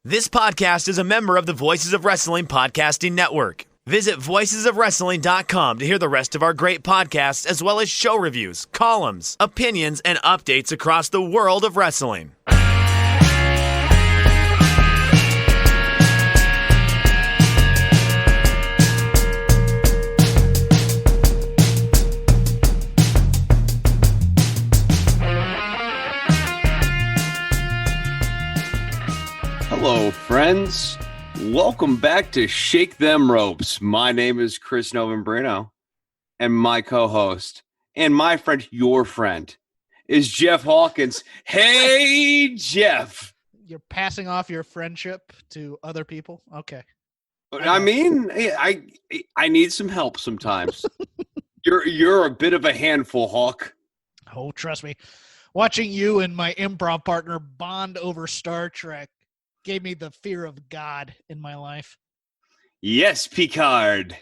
This podcast is a member of the Voices of Wrestling Podcasting Network. Visit voicesofwrestling.com to hear the rest of our great podcasts, as well as show reviews, columns, opinions, and updates across the world of wrestling. Hello, friends. Welcome back to Shake Them Ropes. My name is Chris Novembrino, and my co-host, and my friend, your friend, is Jeff Hawkins. Hey, Jeff. You're passing off your friendship to other people? Okay. I mean, I need some help sometimes. You're a bit of a handful, Hawk. Oh, trust me. Watching you and my improv partner bond over Star Trek gave me the fear of God in my life. Yes, Picard.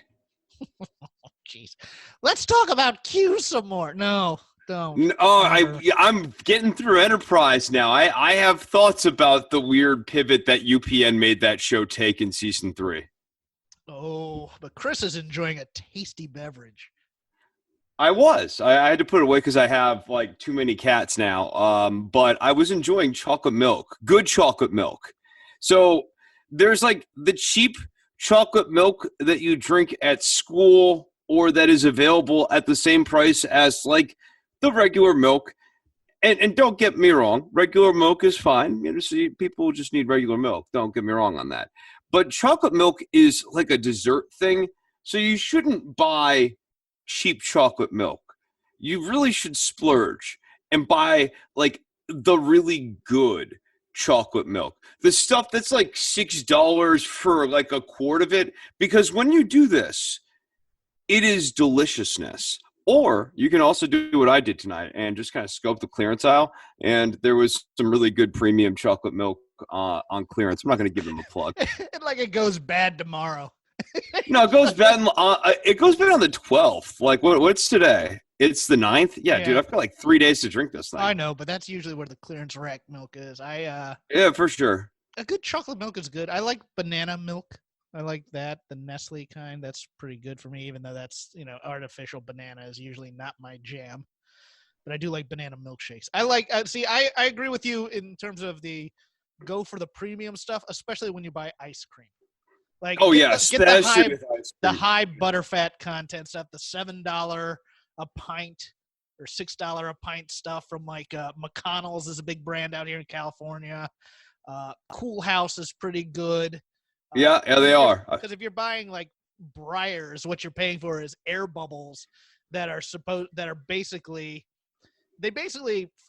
Jeez. Let's talk about Q some more. No, don't. I'm getting through Enterprise now. I have thoughts about the weird pivot that UPN made that show take in season 3. Oh, but Chris is enjoying a tasty beverage. I had to put it away because I have like too many cats now. But I was enjoying chocolate milk, good chocolate milk. So there's like the cheap chocolate milk that you drink at school or that is available at the same price as like the regular milk. And don't get me wrong, regular milk is fine. People just need regular milk. Don't get me wrong on that. But chocolate milk is like a dessert thing. So you shouldn't buy cheap chocolate milk. You really should splurge and buy like the really good chocolate milk, the stuff that's like $6 for like a quart of it, because when you do this, it is deliciousness. Or you can also do what I did tonight and just kind of scope the clearance aisle, and there was some really good premium chocolate milk on clearance. I'm not going to give them a plug. Like it goes bad tomorrow. No, it goes bad. It goes bad on the 12th. Like what's today? It's the 9th? Yeah, dude, I've got like 3 days to drink this thing. I know, but that's usually where the clearance rack milk is. Yeah, for sure. A good chocolate milk is good. I like banana milk. I like that, the Nestle kind. That's pretty good for me, even though that's, artificial banana is usually not my jam. But I do like banana milkshakes. I agree with you in terms of the go for the premium stuff, especially when you buy ice cream. Like, get the high butterfat content stuff, the $7 a pint or $6 a pint stuff from like McConnell's is a big brand out here in California. Cool House is pretty good. Yeah, they are. Because if you're buying like Breyers, what you're paying for is air bubbles that are basically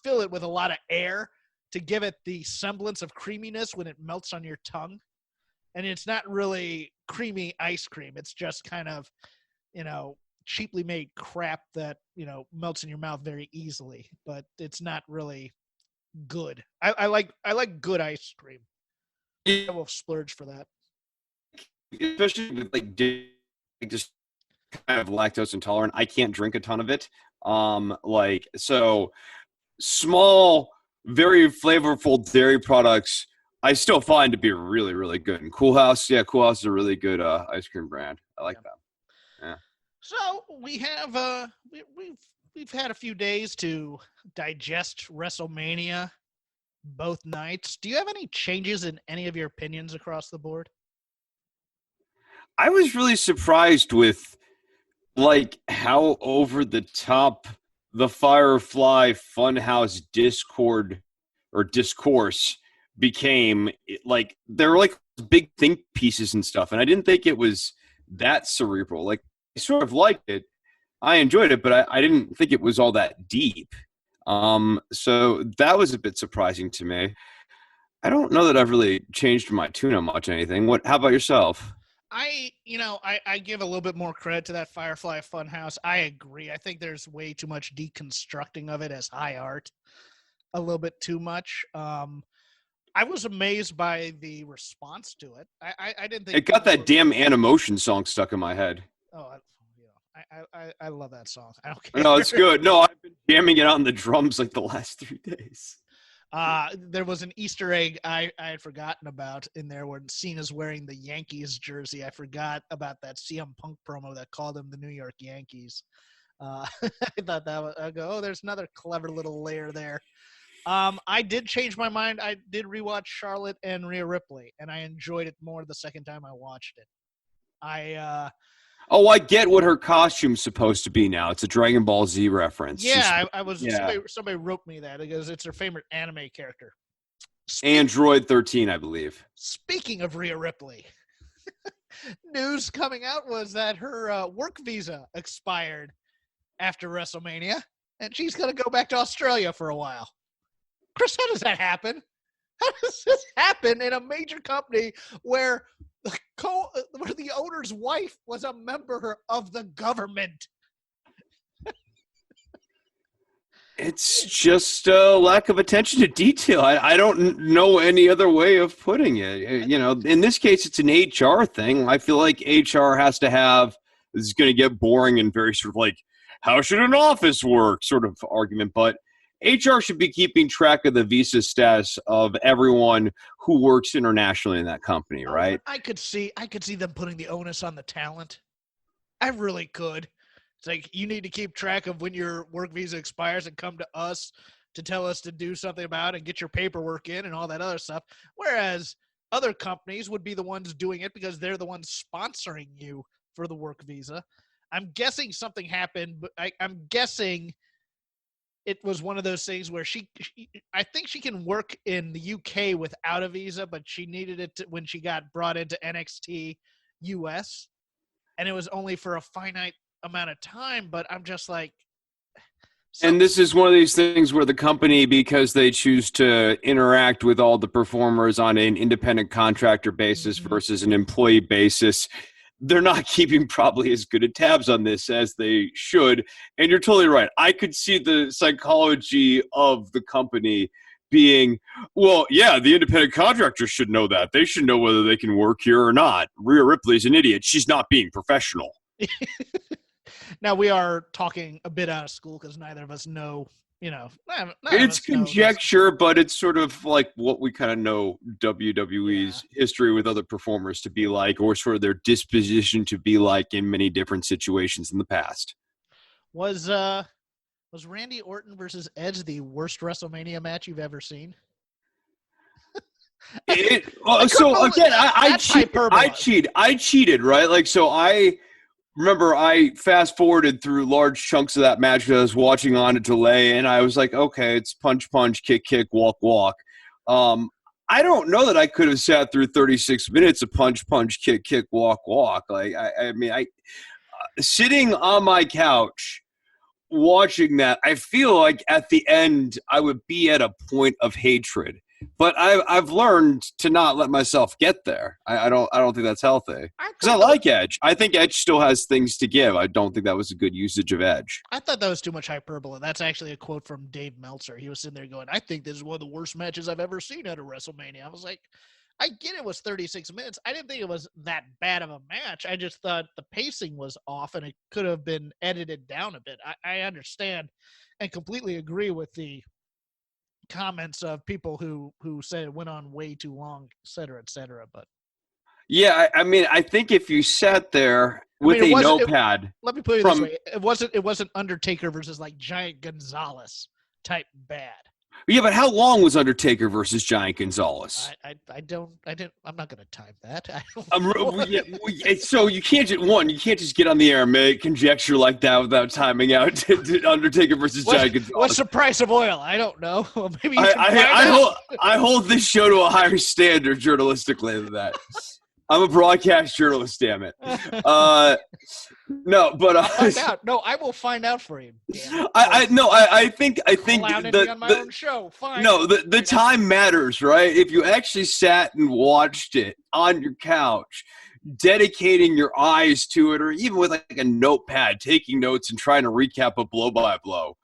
fill it with a lot of air to give it the semblance of creaminess when it melts on your tongue. And it's not really creamy ice cream. It's just kind of, cheaply made crap that, melts in your mouth very easily. But it's not really good. I like good ice cream. I will splurge for that. Especially with like just kind of lactose intolerant. I can't drink a ton of it. So small, very flavorful dairy products I still find to be really, really good. And Cool House is a really good ice cream brand. I like that. Yeah. So we have we've had a few days to digest WrestleMania both nights. Do you have any changes in any of your opinions across the board? I was really surprised with like how over the top the Firefly Funhouse discourse became. Like there were like big think pieces and stuff, and I didn't think it was that cerebral. Like I sort of liked it, I enjoyed it, but I didn't think it was all that deep. So that was a bit surprising to me. I don't know that I've really changed my tune on much anything. How about yourself? I give a little bit more credit to that Firefly Funhouse. I agree. I think there's way too much deconstructing of it as high art. A little bit too much. I was amazed by the response to it. I didn't think it got that damn Animotion song stuck in my head. Oh, I love that song. I don't care. No, it's good. No, I've been jamming it on the drums like the last 3 days. There was an Easter egg I had forgotten about in there when Cena's wearing the Yankees jersey. I forgot about that CM Punk promo that called him the New York Yankees. I thought that was, I go, oh, there's another clever little layer there. I did change my mind. I did rewatch Charlotte and Rhea Ripley, and I enjoyed it more the second time I watched it. I get what her costume's supposed to be now. It's a Dragon Ball Z reference. Yeah, I was. Yeah. Somebody wrote me that because it's her favorite anime character. Android 13, I believe. Speaking of Rhea Ripley, news coming out was that her work visa expired after WrestleMania, and she's going to go back to Australia for a while. Chris, how does that happen? How does this happen in a major company where the owner's wife was a member of the government? It's just a lack of attention to detail. I don't know any other way of putting it. You know, in this case, it's an HR thing. I feel like HR has to have, this is going to get boring and very sort of like, how should an office work sort of argument. But HR should be keeping track of the visa status of everyone who works internationally in that company, right? I could see them putting the onus on the talent. I really could. It's like, you need to keep track of when your work visa expires and come to us to tell us to do something about it and get your paperwork in and all that other stuff. Whereas other companies would be the ones doing it because they're the ones sponsoring you for the work visa. I'm guessing something happened, but I'm guessing it was one of those things where I think she can work in the UK without a visa, but she needed it when she got brought into NXT US, and it was only for a finite amount of time. But I'm just like, and this is one of these things where the company, because they choose to interact with all the performers on an independent contractor basis versus an employee basis, they're not keeping probably as good at tabs on this as they should. And you're totally right. I could see the psychology of the company being, well, yeah, the independent contractors should know that. They should know whether they can work here or not. Rhea Ripley's an idiot. She's not being professional. Now, we are talking a bit out of school because neither of us know, you know. It's conjecture, but it's sort of like what we kind of know WWE's history with other performers to be like, or sort of their disposition to be like in many different situations in the past. Was Randy Orton versus Edge the worst WrestleMania match you've ever seen? I cheated, right? Like, so I remember I fast forwarded through large chunks of that match because I was watching on a delay, and I was like, okay, it's punch, punch, kick, kick, walk, walk. I don't know that I could have sat through 36 minutes of punch, punch, kick, kick, walk, walk. Like, I mean, sitting on my couch watching that, I feel like at the end I would be at a point of hatred. But I've learned to not let myself get there. I don't think that's healthy. Because I like Edge. I think Edge still has things to give. I don't think that was a good usage of Edge. I thought that was too much hyperbole. That's actually a quote from Dave Meltzer. He was sitting there going, I think this is one of the worst matches I've ever seen at a WrestleMania. I was like, I get it was 36 minutes. I didn't think it was that bad of a match. I just thought the pacing was off and it could have been edited down a bit. I understand and completely agree with the comments of people who said it went on way too long, et cetera, but yeah, I mean, I think if you sat there with a notepad, let me put it this way, it wasn't Undertaker versus like Giant Gonzalez type bad. Yeah, but how long was Undertaker versus Giant Gonzalez? I'm not going to time that. So you can't just get on the air and make conjecture like that without timing out to Undertaker versus Giant Gonzalez. What's the price of oil? I don't know. Maybe I hold this show to a higher standard journalistically than that. I'm a broadcast journalist, damn it. No, but find out. No, I will find out for you. I think on my own show. Fine. No, the time matters, right? If you actually sat and watched it on your couch, dedicating your eyes to it, or even with like a notepad, taking notes and trying to recap a blow by blow,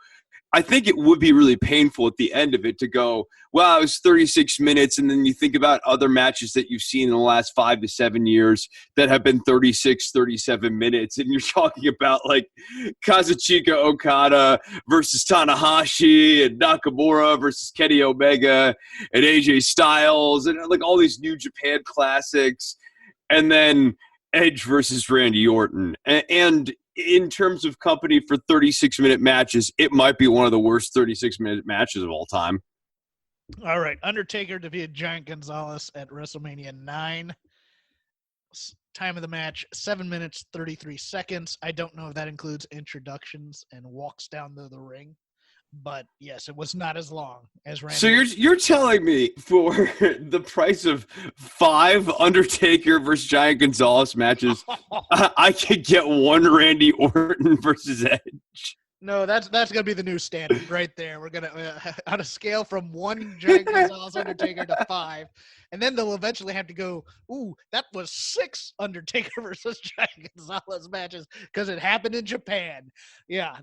I think it would be really painful at the end of it to go, well, it was 36 minutes. And then you think about other matches that you've seen in the last 5 to 7 years that have been 36, 37 minutes. And you're talking about like Kazuchika Okada versus Tanahashi and Nakamura versus Kenny Omega and AJ Styles and like all these New Japan classics. And then Edge versus Randy Orton. And in terms of company for 36-minute matches, it might be one of the worst 36-minute matches of all time. All right. Undertaker defeated Giant Gonzalez at WrestleMania 9. Time of the match, 7 minutes, 33 seconds. I don't know if that includes introductions and walks down to the ring. But, yes, it was not as long as Randy. So you're telling me for the price of 5 Undertaker versus Giant Gonzalez matches, I could get 1 Randy Orton versus Edge? No, that's going to be the new standard right there. We're going to, on a scale from 1 Giant Gonzalez Undertaker to 5, and then they'll eventually have to go, ooh, that was 6 Undertaker versus Giant Gonzalez matches because it happened in Japan. Yeah,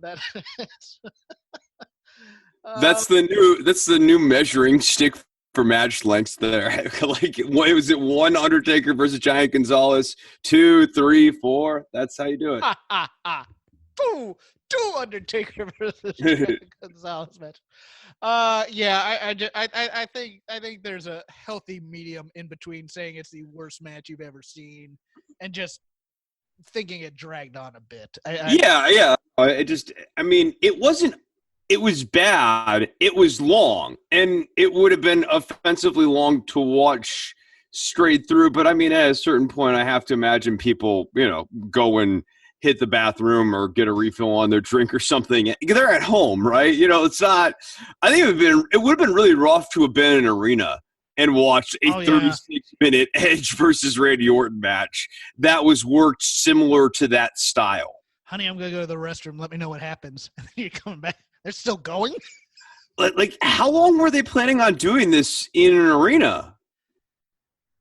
that's the new measuring stick for match lengths there. Like, what was it? 1 Undertaker versus Giant Gonzalez, 2, 3, 4. That's how you do it. 2 Undertaker versus Giant Gonzalez match. I think there's a healthy medium in between saying it's the worst match you've ever seen and just thinking it dragged on a bit. It was bad. It was long, and it would have been offensively long to watch straight through. But I mean, at a certain point, I have to imagine people, go and hit the bathroom or get a refill on their drink or something. They're at home, right? It's not. I think it would have been really rough to have been in an arena and watched a 36-minute Edge versus Randy Orton match that was worked similar to that style. Honey, I'm gonna go to the restroom. Let me know what happens. And you're coming back. They're still going? Like, how long were they planning on doing this in an arena?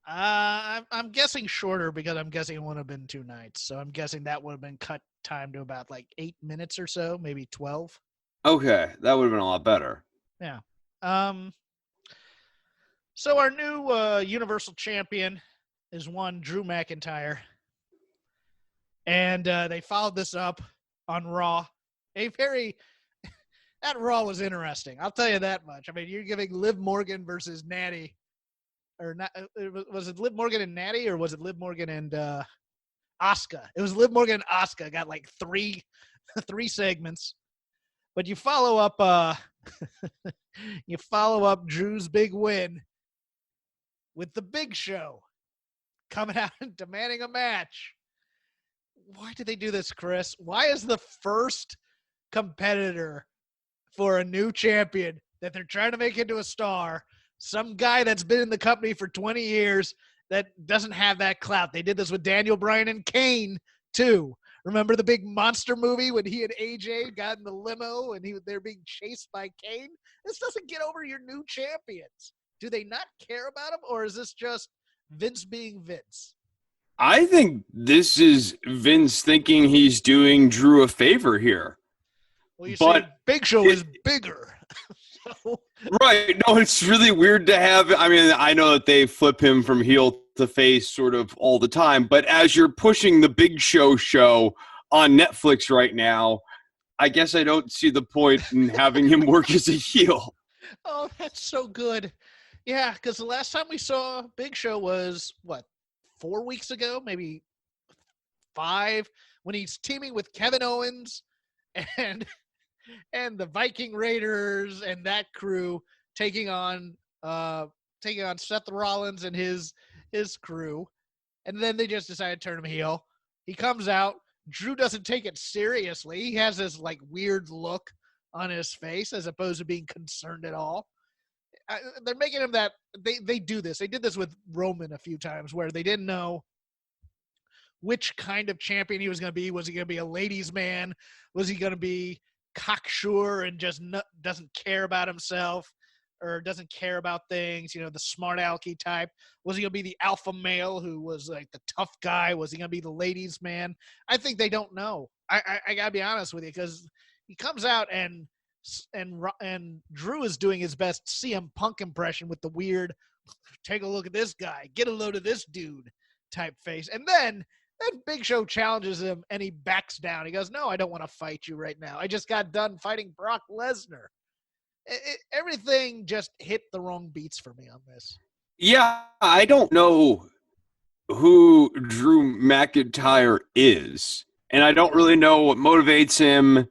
I'm guessing shorter because I'm guessing it would have been 2 nights. So I'm guessing that would have been cut time to about like 8 minutes or so, maybe 12. Okay, that would have been a lot better. Yeah. So our new Universal Champion is one Drew McIntyre. And they followed this up on Raw. That Raw was interesting. I'll tell you that much. I mean, you're giving Liv Morgan versus Natty, or not? Was it Liv Morgan and Natty, or was it Liv Morgan and Asuka? It was Liv Morgan and Asuka. Got like three segments, but you follow up Drew's big win with the Big Show coming out and demanding a match. Why did they do this, Chris? Why is the first competitor for a new champion that they're trying to make into a star some guy that's been in the company for 20 years that doesn't have that clout? They did this with Daniel Bryan and Kane too. Remember the big monster movie when he and AJ got in the limo and they're being chased by Kane? This doesn't get over your new champions. Do they not care about him, or is this just Vince being Vince? I think this is Vince thinking he's doing Drew a favor here. Well, see, Big Show is bigger. Right. No, it's really weird to have. I mean, I know that they flip him from heel to face sort of all the time, but as you're pushing the Big Show on Netflix right now, I guess I don't see the point in having him work as a heel. Oh, that's so good. Yeah, because the last time we saw Big Show was, 4 weeks ago? Maybe 5? When he's teaming with Kevin Owens and the Viking Raiders and that crew taking on Seth Rollins and his crew. And then they just decided to turn him heel. He comes out. Drew doesn't take it seriously. He has this like weird look on his face as opposed to being concerned at all. They're making him that they do this. They did this with Roman a few times where they didn't know which kind of champion he was going to be. Was he going to be a ladies' man? Was he going to be cocksure and just doesn't care about himself or doesn't care about things? The smart alecky type. Was he going to be the alpha male who was like the tough guy? Was he going to be the ladies' man? I think they don't know. I got to be honest with you, because he comes out and and Drew is doing his best CM Punk impression with the weird, take a look at this guy, get a load of this dude type face. And then Big Show challenges him and he backs down. He goes, no, I don't want to fight you right now. I just got done fighting Brock Lesnar. Everything just hit the wrong beats for me on this. Yeah, I don't know who Drew McIntyre is, and I don't really know what motivates him.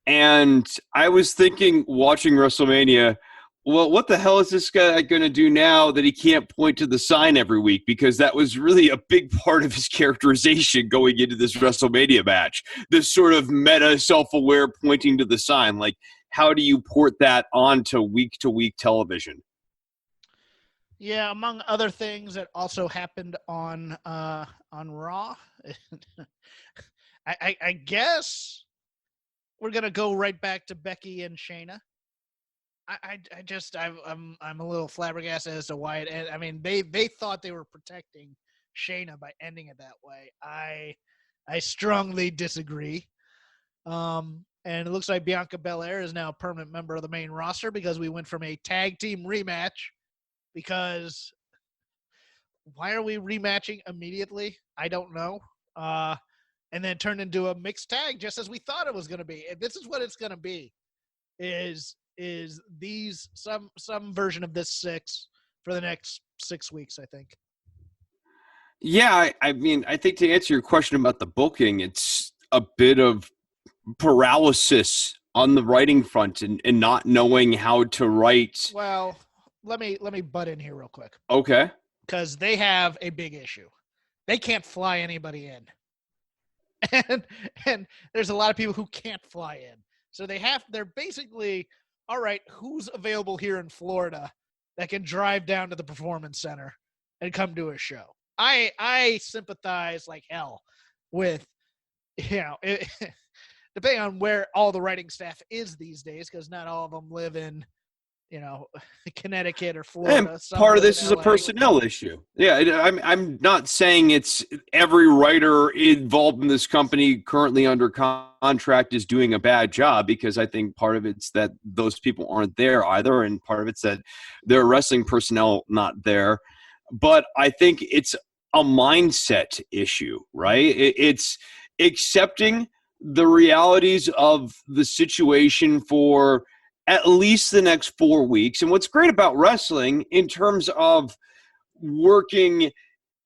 And I was thinking, watching WrestleMania, well, what the hell is this guy going to do now that he can't point to the sign every week? Because that was really a big part of his characterization going into this WrestleMania match. This sort of meta, self-aware pointing to the sign. Like, how do you port that onto week-to-week television? Yeah, among other things that also happened on Raw, I guess we're gonna go right back to Becky and Shayna. I'm a little flabbergasted as to why it ended. I mean, they thought they were protecting Shayna by ending it that way. I strongly disagree. And it looks like Bianca Belair is now a permanent member of the main roster because we went from a tag team rematch. Because why are we rematching immediately? I don't know. And then turned into a mixed tag just as we thought it was going to be. And this is what it's going to be. Is these some version of this 6 for the next 6 weeks, I think. Yeah, I mean, I think to answer your question about the booking, it's a bit of paralysis on the writing front and not knowing how to write. Well, let me butt in here real quick. Okay. Because they have a big issue. They can't fly anybody in. And there's a lot of people who can't fly in. So they're basically, all right, who's available here in Florida that can drive down to the Performance Center and come do a show? I sympathize like hell with, depending on where all the writing staff is these days, because not all of them live in, Connecticut or Florida. And part of this is a personnel issue. Yeah, I'm not saying it's every writer involved in this company currently under contract is doing a bad job, because I think part of it's that those people aren't there either, and part of it's that their wrestling personnel not there. But I think it's a mindset issue, right? It's accepting the realities of the situation for at least the next 4 weeks. And what's great about wrestling in terms of working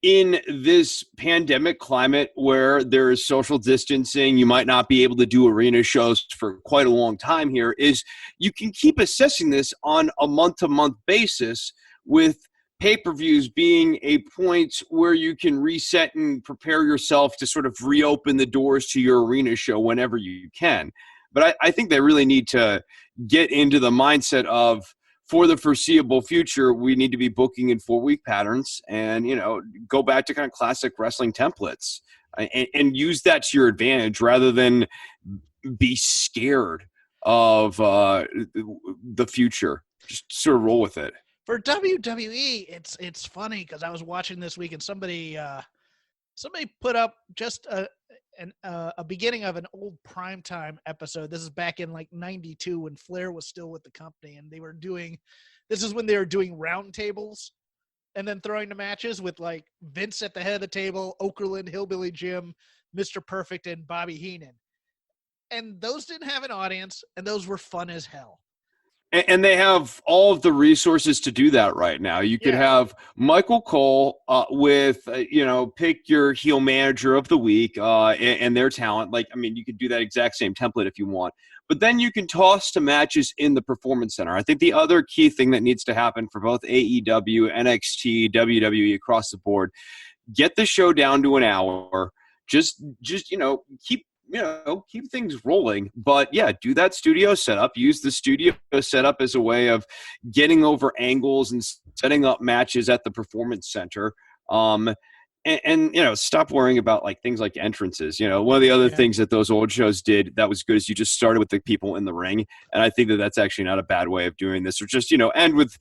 in this pandemic climate where there is social distancing, you might not be able to do arena shows for quite a long time here, is you can keep assessing this on a month-to-month basis, with pay-per-views being a point where you can reset and prepare yourself to sort of reopen the doors to your arena show whenever you can. But I think they really need to get into the mindset of, for the foreseeable future, we need to be booking in 4-week patterns and, go back to kind of classic wrestling templates and use that to your advantage rather than be scared of the future. Just sort of roll with it. For WWE, it's funny because I was watching this week and somebody put up just a beginning of an old primetime episode. This is back in like 92 when Flair was still with the company, and this is when they were doing roundtables and then throwing the matches with like Vince at the head of the table, Okerlund, Hillbilly Jim, Mr. Perfect, and Bobby Heenan. And those didn't have an audience, and those were fun as hell. And they have all of the resources to do that right now. You could have Michael Cole with, pick your heel manager of the week and their talent. Like, I mean, you could do that exact same template if you want. But then you can toss to matches in the Performance Center. I think the other key thing that needs to happen for both AEW, NXT, WWE across the board, get the show down to an hour. Just keep things rolling. But yeah, do that studio setup. Use the studio setup as a way of getting over angles and setting up matches at the Performance Center. And stop worrying about like things like entrances. One of the other things that those old shows did that was good is you just started with the people in the ring. And I think that that's actually not a bad way of doing this, or just, end with,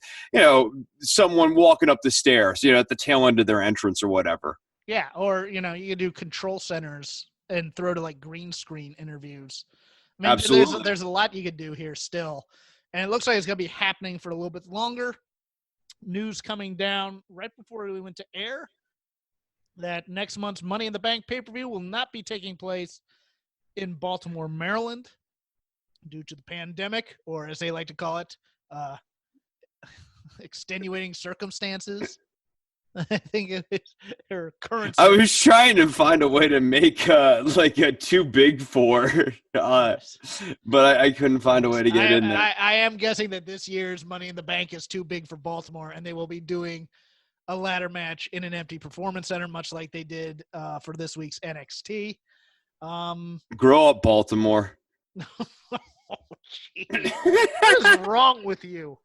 someone walking up the stairs, at the tail end of their entrance or whatever. Yeah. Or, you could do control centers and throw to like green screen interviews I mean, Absolutely. there's a lot you could do here still, and it looks like it's going to be happening for a little bit longer. News coming down right before we went to air that next month's Money in the Bank pay-per-view will not be taking place in Baltimore, Maryland, due to the pandemic, or as they like to call it, extenuating circumstances. I think it is her current. I was trying to find a way to make like a too big for, but I couldn't find a way to get it in there. I am guessing that this year's Money in the Bank is too big for Baltimore, and they will be doing a ladder match in an empty performance center, much like they did for this week's NXT. Grow up, Baltimore. Oh, geez. What is wrong with you?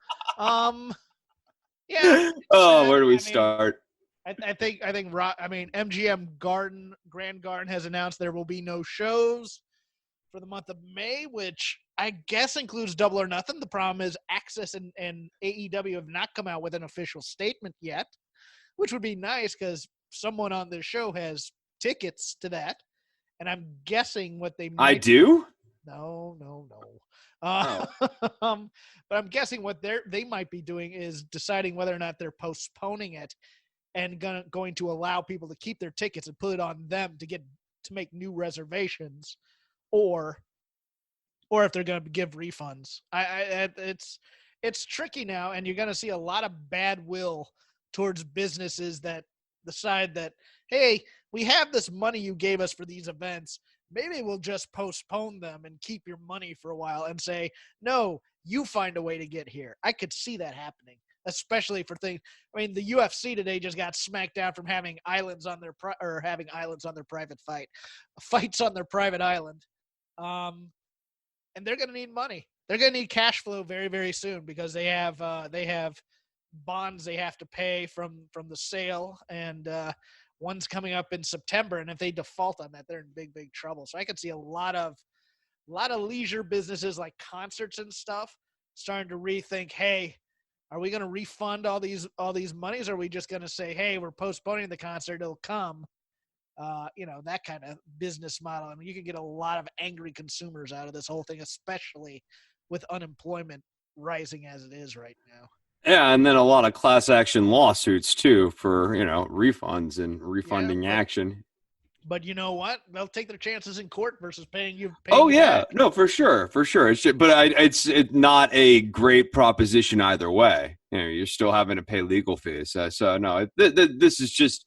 Yeah. Oh, where do we start? I think MGM Grand Garden has announced there will be no shows for the month of May, which I guess includes Double or Nothing. The problem is Access and AEW have not come out with an official statement yet, which would be nice because someone on this show has tickets to that, and I'm guessing what they might. I do? No. Oh. But I'm guessing what they might be doing is deciding whether or not they're postponing it and going to allow people to keep their tickets and put it on them to make new reservations, or if they're going to give refunds. It's tricky now, and you're going to see a lot of bad will towards businesses that decide that, hey, we have this money you gave us for these events. Maybe we'll just postpone them and keep your money for a while and say, no, you find a way to get here. I could see that happening, especially for things. I mean, the UFC today just got smacked down from having fights on their private island. And they're going to need money. They're going to need cash flow very, very soon because they have bonds they have to pay from the sale, and one's coming up in September, and if they default on that, they're in big, big trouble. So I could see a lot of leisure businesses like concerts and stuff starting to rethink, hey, are we going to refund all these monies, or are we just going to say, hey, we're postponing the concert, it'll come? That kind of business model. I mean, you can get a lot of angry consumers out of this whole thing, especially with unemployment rising as it is right now. Yeah, and then a lot of class action lawsuits too for, refunds and refunding action. But you know what? They'll take their chances in court versus paying you. Back. No, for sure. It's just, but it's not a great proposition either way. You're still having to pay legal fees. So no, this is just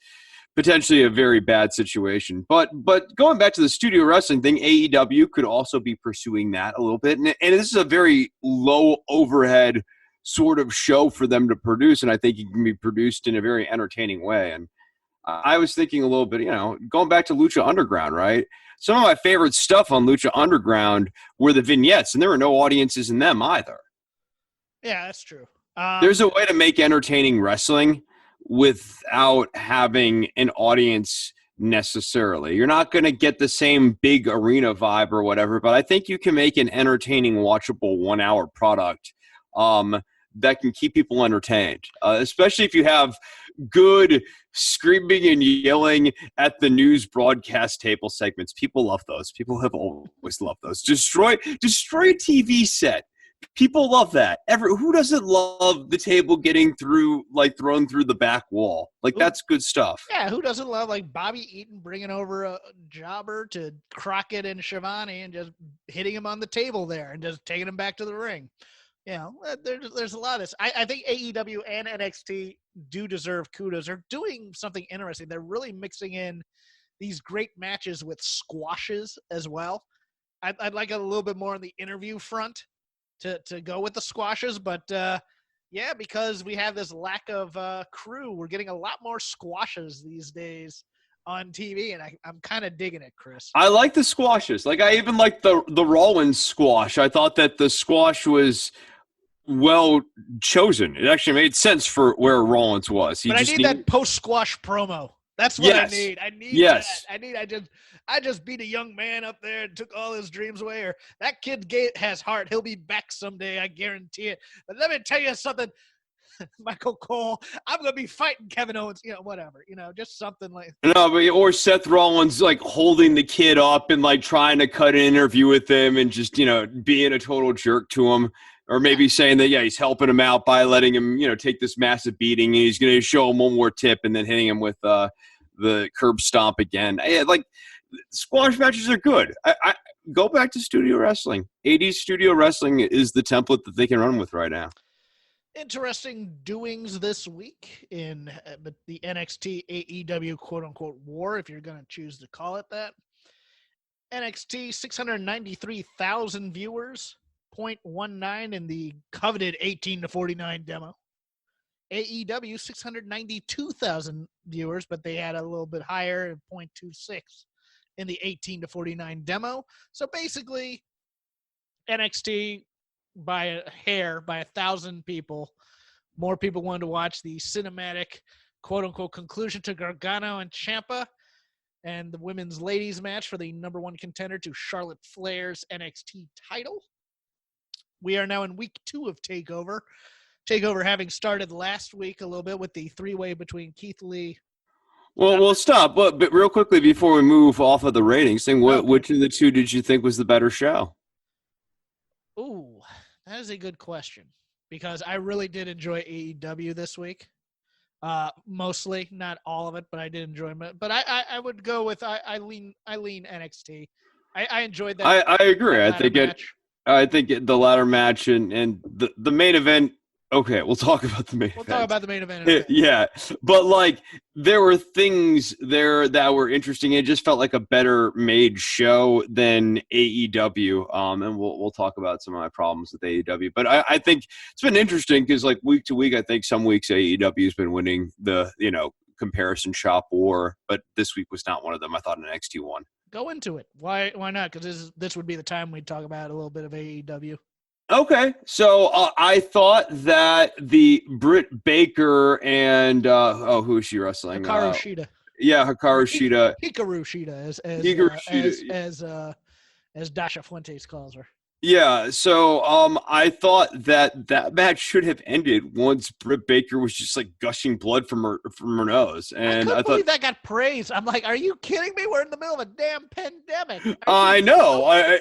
potentially a very bad situation. But going back to the studio wrestling thing, AEW could also be pursuing that a little bit, and this is a very low overhead sort of show for them to produce, and I think it can be produced in a very entertaining way. And I was thinking a little bit, going back to Lucha Underground, right? Some of my favorite stuff on Lucha Underground were the vignettes, and there were no audiences in them either. Yeah, that's true. There's a way to make entertaining wrestling without having an audience necessarily. You're not going to get the same big arena vibe or whatever, but I think you can make an entertaining, watchable 1-hour product that can keep people entertained, especially if you have good screaming and yelling at the news broadcast table segments. People love those. People have always loved those. Destroy a TV set. People love that. Who doesn't love the table getting thrown through the back wall? That's good stuff. Yeah, who doesn't love Bobby Eaton bringing over a jobber to Crockett and Shivani and just hitting him on the table there and just taking him back to the ring? There's a lot of this. I think AEW and NXT do deserve kudos. They're doing something interesting. They're really mixing in these great matches with squashes as well. I'd like a little bit more on the interview front to go with the squashes, but because we have this lack of crew, we're getting a lot more squashes these days on TV, and I'm kind of digging it, Chris. I like the squashes. I even like the Rollins squash. I thought that the squash was well chosen. It actually made sense for where Rollins was. But I need that post-squash promo. That's what I need. I need that. I just beat a young man up there and took all his dreams away. Or that kid has heart. He'll be back someday. I guarantee it. But let me tell you something. Michael Cole, I'm going to be fighting Kevin Owens, whatever, just something like. No, but or Seth Rollins like holding the kid up and like trying to cut an interview with him and just being a total jerk to him, or maybe saying that he's helping him out by letting him take this massive beating and he's going to show him one more tip and then hitting him with the curb stomp again. Like squash matches are good. I go back to studio wrestling. 80s studio wrestling is the template that they can run with right now. Interesting doings this week in the NXT AEW quote-unquote war, if you're going to choose to call it that. NXT, 693,000 viewers, 0.19 in the coveted 18 to 49 demo. AEW, 692,000 viewers, but they had a little bit higher at 0.26 in the 18 to 49 demo. So basically, NXT by a hair, by 1,000 people. More people wanted to watch the cinematic, quote-unquote, conclusion to Gargano and Ciampa and the women's ladies match for the number one contender to Charlotte Flair's NXT title. We are now in week 2 of TakeOver. TakeOver having started last week a little bit with the three-way between Keith Lee. Well, stop. But real quickly before we move off of the ratings thing, which of the two did you think was the better show? Ooh, that is a good question because I really did enjoy AEW this week. Mostly, not all of it, but I did enjoy it. But I would go with I lean NXT. I enjoyed that. I agree. I think the ladder match and the main event. Okay, we'll talk about the main event. We'll talk about the main event. Yeah, but like there were things there that were interesting. It just felt like a better made show than AEW. And we'll talk about some of my problems with AEW. But I think it's been interesting because like week to week, I think some weeks AEW has been winning the comparison shop war, but this week was not one of them. I thought NXT won. Go into it. Why not? Because this would be the time we'd talk about a little bit of AEW. Okay, so I thought that the Britt Baker and who is she wrestling? Hikaru Shida. Yeah, Hikaru Shida. Hikaru Shida, as Dasha Fuentes calls her. Yeah, so I thought that match should have ended once Britt Baker was just like gushing blood from her nose, and I thought that got praise. I'm like, are you kidding me? We're in the middle of a damn pandemic. I know.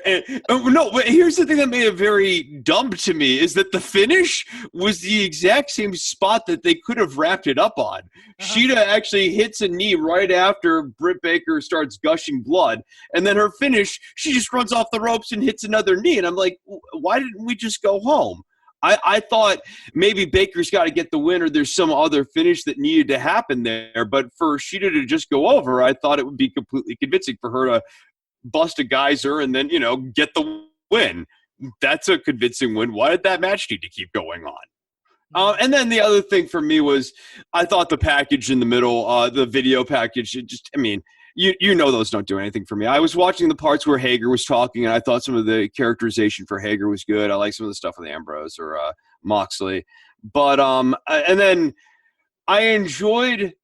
No, but here's the thing that made it very dumb to me is that the finish was the exact same spot that they could have wrapped it up on. Shida actually hits a knee right after Britt Baker starts gushing blood, and then her finish, she just runs off the ropes and hits another knee, and I'm like, why didn't we just go home? I thought maybe Baker's got to get the win or there's some other finish that needed to happen there. But for Shida to just go over, I thought it would be completely convincing for her to bust a geyser and then, get the win. That's a convincing win. Why did that match need to keep going on? And then the other thing for me was I thought the package in the middle, the video package, you know those don't do anything for me. I was watching the parts where Hager was talking, and I thought some of the characterization for Hager was good. I like some of the stuff with Ambrose or Moxley. But and then I enjoyed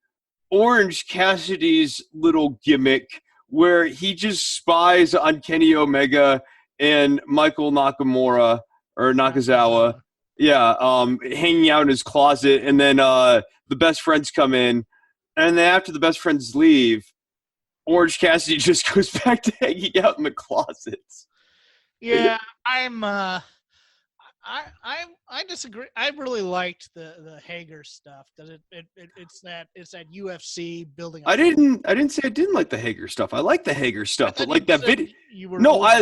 Orange Cassidy's little gimmick where he just spies on Kenny Omega and Michael Nakamura or Nakazawa. Yeah, hanging out in his closet, and then the best friends come in, and then after the best friends leave, Orange Cassidy just goes back to hanging out in the closets. Yeah, I disagree. I really liked the Hager stuff because it's that UFC building. I didn't say I didn't like the Hager stuff. I like the Hager stuff, but like that video. I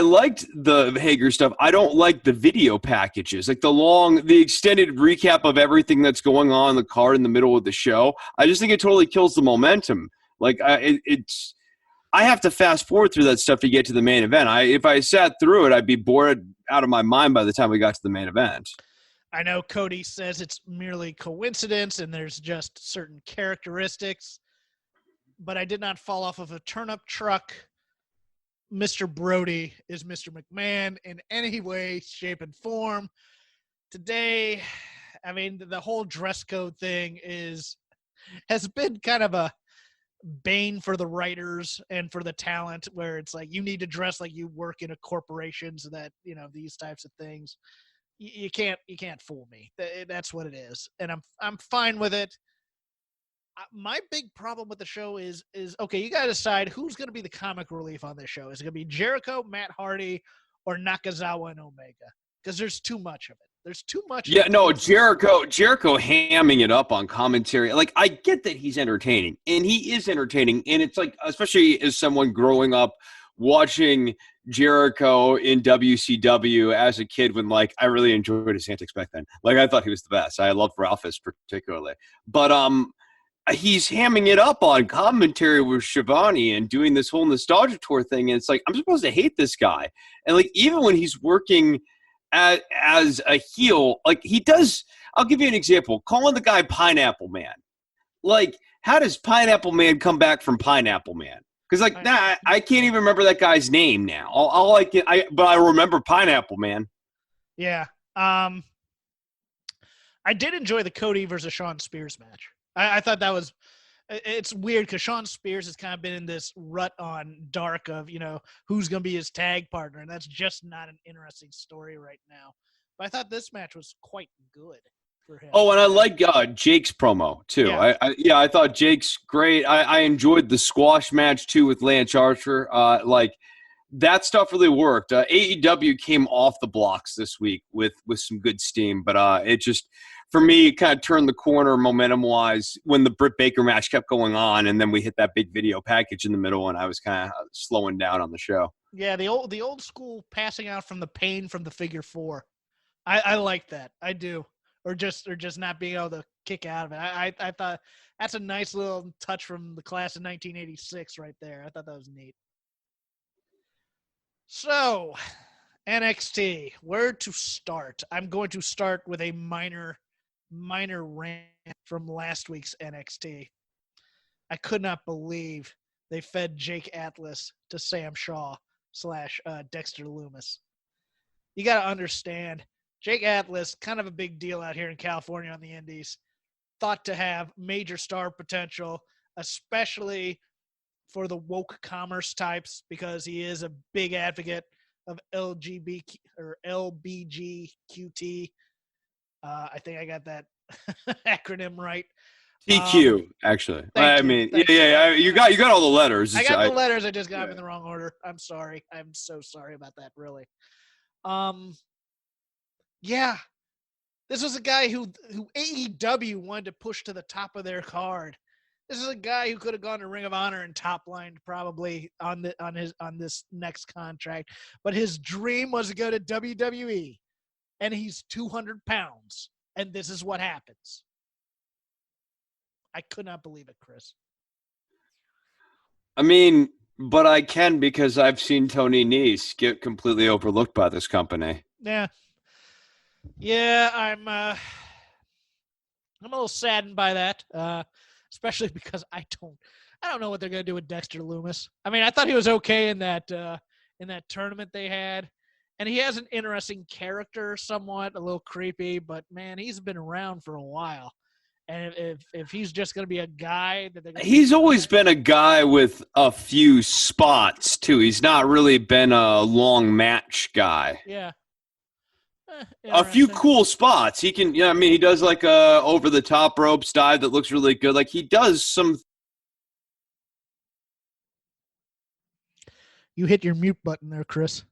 liked the Hager stuff. I don't like the video packages, like the extended recap of everything that's going on in the card in the middle of the show. I just think it totally kills the momentum. Like I have to fast forward through that stuff to get to the main event. If I sat through it, I'd be bored out of my mind by the time we got to the main event. I know Cody says it's merely coincidence and there's just certain characteristics, but I did not fall off of a turnip truck. Mr. Brody is Mr. McMahon in any way, shape, and form. Today, the whole dress code thing has been kind of a bane for the writers and for the talent, where it's like you need to dress like you work in a corporation so that these types of things you can't fool me. That's what it is, and I'm fine with it. My big problem with the show is okay. You got to decide who's going to be the comic relief on this show. Is it going to be Jericho, Matt Hardy, or Nakazawa and Omega? Because there's too much of it. There's too much. Yeah, no, Jericho hamming it up on commentary. Like, I get that he's entertaining, and he is entertaining, and it's like, especially as someone growing up watching Jericho in WCW as a kid when, like, I really enjoyed his antics back then. Like, I thought he was the best. I loved Ralphus particularly. But he's hamming it up on commentary with Shivani and doing this whole nostalgia tour thing, and it's like, I'm supposed to hate this guy. And, like, even when he's working as a heel, like, he does, I'll give you an example. Calling the guy Pineapple Man. Like, how does Pineapple Man come back from Pineapple Man? Because, like, I can't even remember that guy's name now. But I remember Pineapple Man. Yeah. I did enjoy the Cody versus Shawn Spears match. I thought that was – it's weird because Shawn Spears has kind of been in this rut on Dark of, who's going to be his tag partner, and that's just not an interesting story right now. But I thought this match was quite good for him. Oh, and I like Jake's promo, too. Yeah. I thought Jake's great. I enjoyed the squash match, too, with Lance Archer. That stuff really worked. AEW came off the blocks this week with some good steam, but it just – for me, it kind of turned the corner momentum-wise when the Britt Baker match kept going on, and then we hit that big video package in the middle, and I was kind of slowing down on the show. Yeah, the old school passing out from the pain from the figure four. I like that. I do. Or just not being able to kick out of it. I thought that's a nice little touch from the class of 1986 right there. I thought that was neat. So, NXT, where to start? I'm going to start with a minor rant from last week's NXT. I could not believe they fed Jake Atlas to Sam Shaw / Dexter Lumis. You got to understand, Jake Atlas, kind of a big deal out here in California on the indies, thought to have major star potential, especially for the woke commerce types, because he is a big advocate of LGBTQ or LBGQT. I think I got that acronym right. TQ, actually. You got all the letters. I got the letters. I just got them in the wrong order. I'm sorry. I'm so sorry about that, really. Yeah. This was a guy who AEW wanted to push to the top of their card. This is a guy who could have gone to Ring of Honor and top-lined probably on this next contract, but his dream was to go to WWE, and he's 200 pounds, and this is what happens. I could not believe it, Chris. I mean, but I can, because I've seen Tony Nese get completely overlooked by this company. Yeah, I'm a little saddened by that. Especially because I don't know what they're going to do with Dexter Lumis. I mean, I thought he was okay in that tournament they had, and he has an interesting character, somewhat a little creepy, but man, he's been around for a while. And if he's just going to be a guy that he's always been a guy with a few spots too. He's not really been a long match guy. Yeah. A few cool spots. He can, he does like a over the top ropes dive that looks really good. Like, he does some. You hit your mute button there, Chris.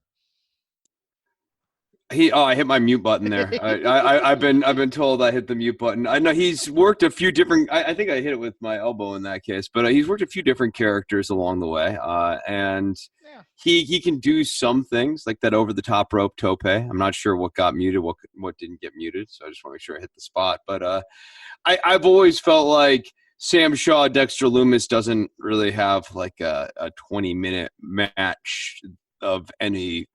I hit my mute button there. I've been told I hit the mute button. I know he's worked a few different. I think I hit it with my elbow in that case, but he's worked a few different characters along the way, and he can do some things like that over the top rope tope. I'm not sure what got muted, what didn't get muted, so I just want to make sure I hit the spot. But I've always felt like Sam Shaw, Dexter Lumis doesn't really have like a 20-minute match of any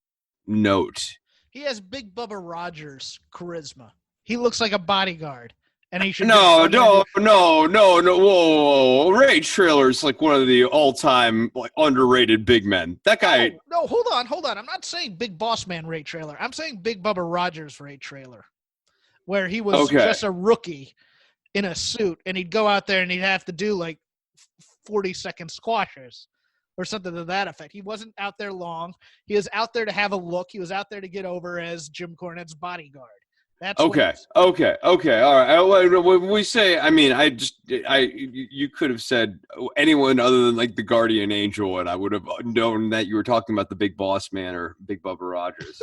note. He has Big Bubba Rogers charisma. He looks like a bodyguard, and he should. No. Whoa. Ray Trailer's like one of the all-time underrated big men. That guy. No, hold on. I'm not saying Big Boss Man Ray Trailer. I'm saying Big Bubba Rogers Ray Trailer, where he was just a rookie in a suit, and he'd go out there and he'd have to do like 40-second squashes or something to that effect. He wasn't out there long. He was out there to have a look. He was out there to get over as Jim Cornette's bodyguard. That's Okay. All right. When we say, I mean, you could have said anyone other than like the Guardian Angel, and I would have known that you were talking about the Big Boss Man or Big Bubba Rogers.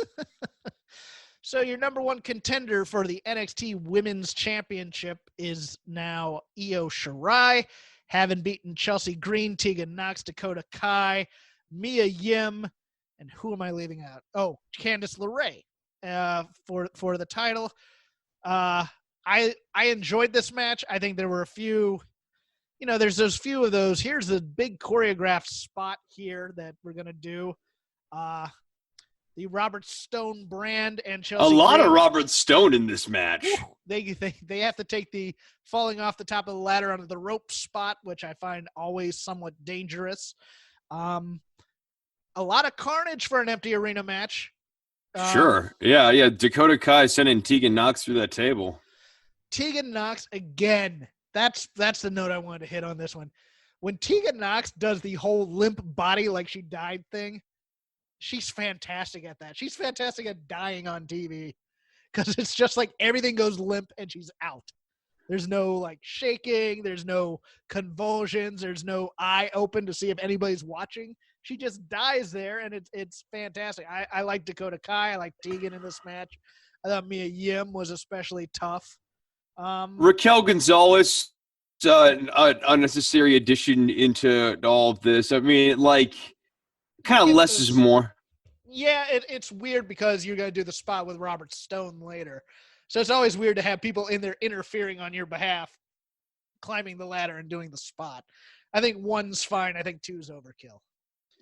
So your number one contender for the NXT Women's Championship is now Io Shirai, having beaten Chelsea Green, Tegan Nox, Dakota Kai, Mia Yim, and who am I leaving out? Oh, Candice LeRae for the title. I enjoyed this match. I think there were a few, there's those few of those. Here's the big choreographed spot here that we're gonna do. The Robert Stone brand and Chelsea. A lot Green. of Robert Stone in this match. They have to take the falling off the top of the ladder onto the rope spot, which I find always somewhat dangerous. A lot of carnage for an empty arena match. Sure. Yeah. Dakota Kai sending Tegan Nox through that table. Tegan Nox again. That's the note I wanted to hit on this one. When Tegan Nox does the whole limp body like she died thing, she's fantastic at that. She's fantastic at dying on TV because it's just like everything goes limp and she's out. There's no like shaking. There's no convulsions. There's no eye open to see if anybody's watching. She just dies there, and it's fantastic. I like Dakota Kai. I like Tegan in this match. I thought Mia Yim was especially tough. Raquel Gonzalez, unnecessary addition into all of this. I mean, like, kind of less is more. Yeah, it's weird because you're going to do the spot with Robert Stone later. So it's always weird to have people in there interfering on your behalf, climbing the ladder and doing the spot. I think one's fine. I think two's overkill.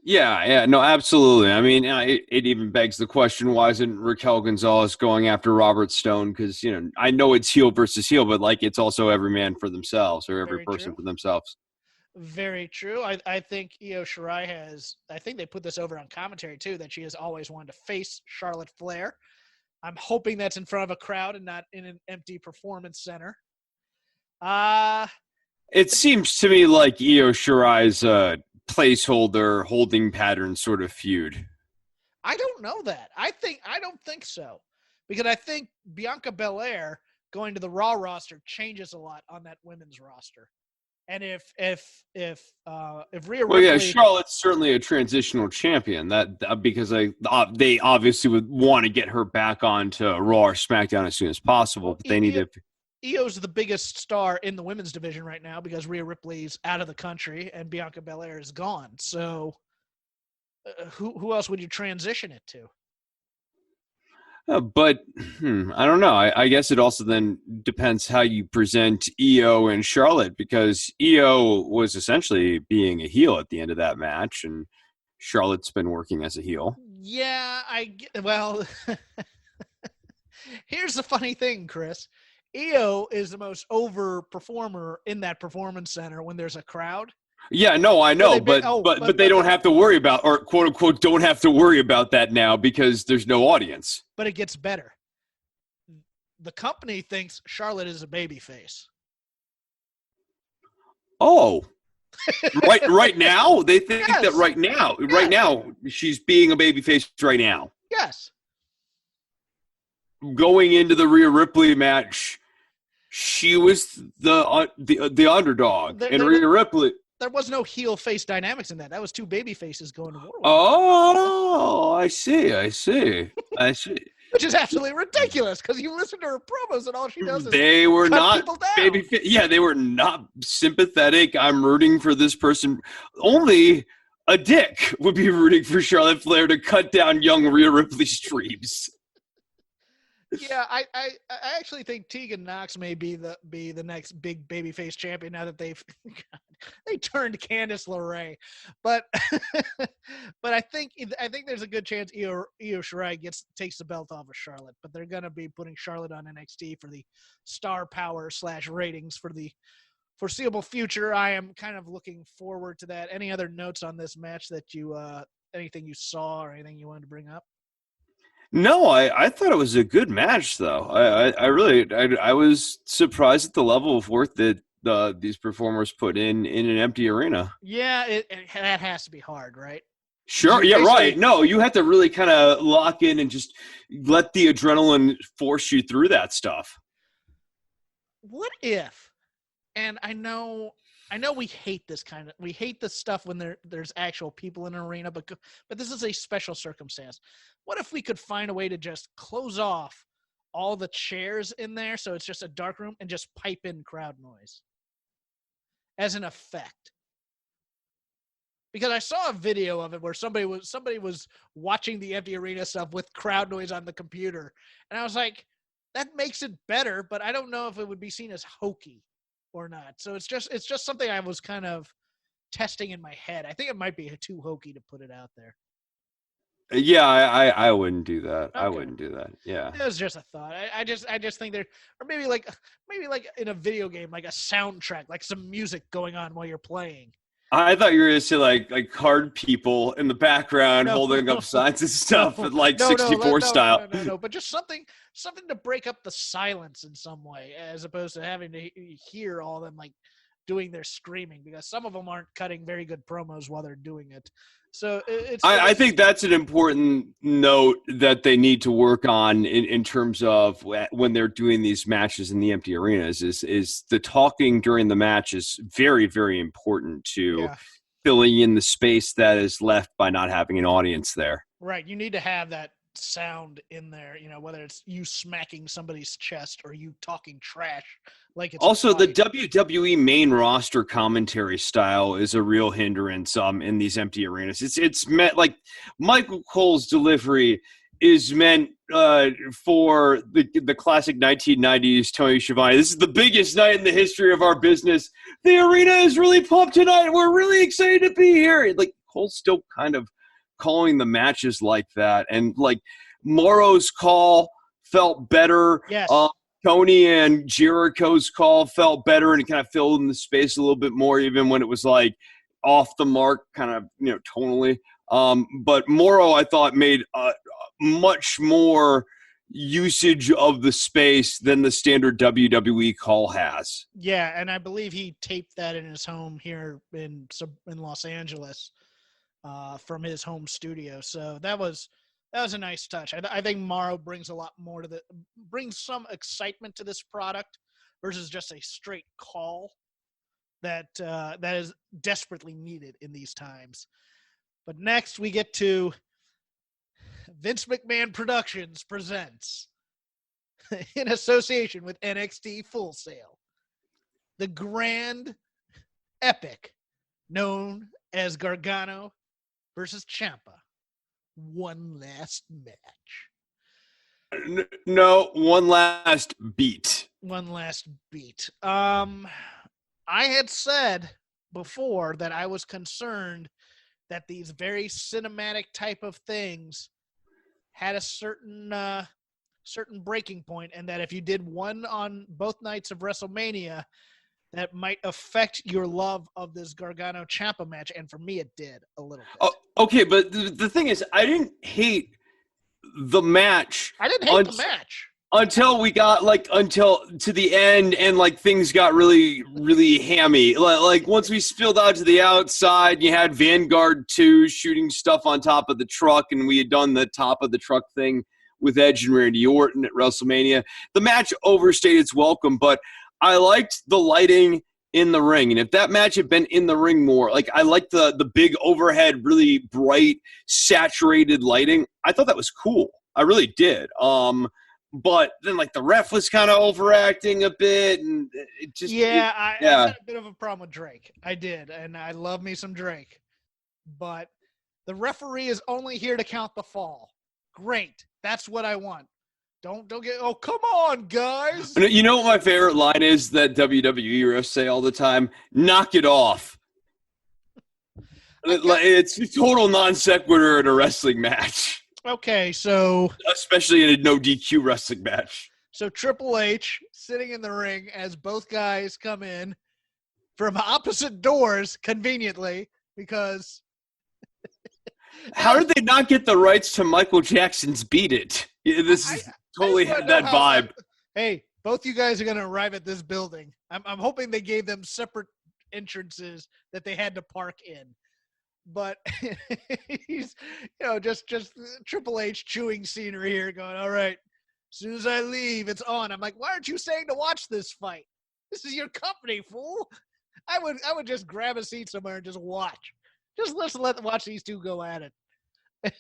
Yeah, no, absolutely. I mean, it even begs the question, why isn't Raquel Gonzalez going after Robert Stone? Because, I know it's heel versus heel, but, like, it's also every man for themselves or every person for themselves. Very true. I think Io Shirai I think they put this over on commentary, too, that she has always wanted to face Charlotte Flair. I'm hoping that's in front of a crowd and not in an empty performance center. It seems to me like Io Shirai's placeholder holding pattern sort of feud. I don't know that. I don't think so, because I think Bianca Belair going to the Raw roster changes a lot on that women's roster. And if Rhea Ripley, well, yeah, Charlotte's certainly a transitional champion. Because they obviously would want to get her back onto Raw or SmackDown as soon as possible, but they need to. Io's the biggest star in the women's division right now because Rhea Ripley's out of the country and Bianca Belair is gone. So, who else would you transition it to? But I don't know. I guess it also then depends how you present Io and Charlotte, because Io was essentially being a heel at the end of that match, and Charlotte's been working as a heel. Yeah, well, here's the funny thing, Chris. Io is the most over performer in that performance center when there's a crowd. Yeah, no, I know, but they don't have to worry about, or quote unquote, don't have to worry about that now because there's no audience. But it gets better. The company thinks Charlotte is a babyface. Oh, right now they think yes. that right now she's being a babyface right now. Yes. Going into the Rhea Ripley match, she was the underdog, and Rhea Ripley. There was no heel face dynamics in that. That was two baby faces going to war. Oh, I see. Which is absolutely ridiculous because you listen to her promos and all she does is they were cut not people down. baby. Yeah, they were not sympathetic. I'm rooting for this person. Only a dick would be rooting for Charlotte Flair to cut down young Rhea Ripley's streams. Yeah, I actually think Tegan Nox may be the next big babyface champion now that they turned Candice LeRae, but I think there's a good chance Io Shirai takes the belt off of Charlotte, but they're gonna be putting Charlotte on NXT for the star power / ratings for the foreseeable future. I am kind of looking forward to that. Any other notes on this match that you anything you saw or anything you wanted to bring up? No, I thought it was a good match, though. I was surprised at the level of work that these performers put in an empty arena. Yeah, that has to be hard, right? Sure. Yeah, right. No, you have to really kind of lock in and just let the adrenaline force you through that stuff. What if, and I know we hate we hate this stuff when there's actual people in an arena, but this is a special circumstance. What if we could find a way to just close off all the chairs in there so it's just a dark room and just pipe in crowd noise as an effect? Because I saw a video of it where somebody was watching the empty arena stuff with crowd noise on the computer, and I was like, that makes it better, but I don't know if it would be seen as hokey or not. So it's just something I was kind of testing in my head. I think it might be too hokey to put it out there. Yeah, I wouldn't do that. Okay. I wouldn't do that. Yeah. It was just a thought. I just think there, or maybe like in a video game, like a soundtrack, like some music going on while you're playing. I thought you were going to say like card people in the background holding up signs and stuff, like 64 style. No, but just something to break up the silence in some way, as opposed to having to hear all of them like doing their screaming, because some of them aren't cutting very good promos while they're doing it. So I think that's an important note that they need to work on in terms of when they're doing these matches in the empty arenas is the talking during the match is very, very important to filling in the space that is left by not having an audience there. Right. You need to have that sound in there, whether it's you smacking somebody's chest or you talking trash. Like it's also the WWE main roster commentary style is a real hindrance in these empty arenas. It's meant like Michael Cole's delivery is meant for the classic 1990s Tony Schiavone. This is the biggest night in the history of our business. The arena is really pumped tonight. We're really excited to be here. Like Cole's still kind of calling the matches like that, and like Morrow's call felt better. Yes. Tony and Jericho's call felt better, and it kind of filled in the space a little bit more, even when it was like off the mark, kind of tonally. But Morrow, I thought, made much more usage of the space than the standard WWE call has. Yeah, and I believe he taped that in his home here in Los Angeles. From his home studio, so that was a nice touch. I think Morrow brings a lot more brings some excitement to this product versus just a straight call that is desperately needed in these times. But next we get to Vince McMahon Productions presents, in association with NXT Full Sail, the grand epic known as Gargano versus Champa. One last match. No, one last beat. One last beat. I had said before that I was concerned that these very cinematic type of things had a certain breaking point, and that if you did one on both nights of WrestleMania, that might affect your love of this Gargano Ciampa match, and for me, it did a little bit. Oh, okay, but the thing is, I didn't hate the match. I didn't hate the match until we got until to the end, and things got really, really hammy. Like once we spilled out to the outside, you had Vanguard 2 shooting stuff on top of the truck, and we had done the top of the truck thing with Edge and Randy Orton at WrestleMania. The match overstayed its welcome, but I liked the lighting in the ring. And if that match had been in the ring more, I liked the big overhead, really bright, saturated lighting. I thought that was cool. I really did. But then the ref was kind of overacting a bit, and it just I had a bit of a problem with Drake. I did, and I love me some Drake. But the referee is only here to count the fall. Great. That's what I want. Don't get, oh, come on, guys. You know what my favorite line is that WWE refs say all the time? Knock it off. It's a total non sequitur in a wrestling match. Okay, so. Especially in a no DQ wrestling match. So Triple H sitting in the ring as both guys come in from opposite doors, conveniently, because. How did they not get the rights to Michael Jackson's Beat It? This is totally had that vibe. Hey, both you guys are going to arrive at this building. I'm hoping they gave them separate entrances that they had to park in. but he's, just Triple H chewing scenery here, going, all right, as soon as I leave, it's on. I'm like, why aren't you saying to watch this fight? This is your company, fool. I would just grab a seat somewhere and just watch. Just watch these two go at it.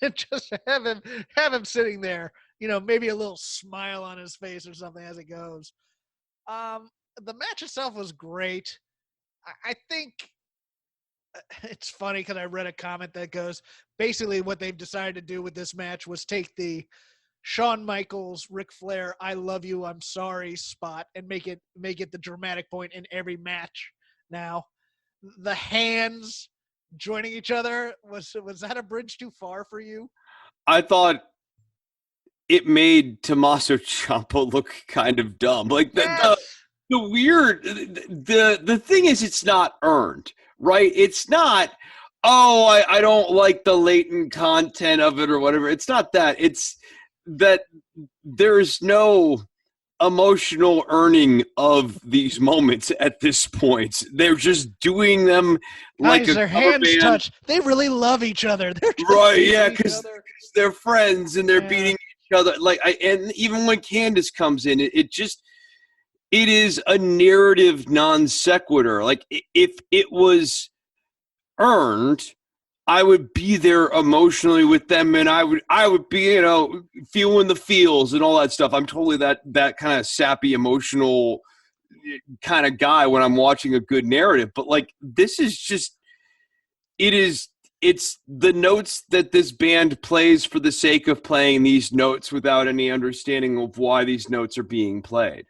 And just have him sitting there, maybe a little smile on his face or something as it goes. The match itself was great. I think it's funny because I read a comment that goes, basically what they've decided to do with this match was take the Shawn Michaels, Ric Flair, I love you, I'm sorry spot and make it the dramatic point in every match now. The hands joining each other, was that a bridge too far for you? I thought it made Tommaso Ciampa look kind of dumb. Like the weird, the thing is, it's not earned, right? It's not, I don't like the latent content of it or whatever. It's not that. It's that there's no emotional earning of these moments at this point. They're just doing them like their hands touch. They really love each other. They're right, yeah, because they're friends and they're beating each other. And even when Candace comes in, it is a narrative non sequitur. Like if it was earned, I would be there emotionally with them, and I would be, feeling the feels and all that stuff. I'm totally that kind of sappy, emotional kind of guy when I'm watching a good narrative. But this is just, it's the notes that this band plays for the sake of playing these notes without any understanding of why these notes are being played.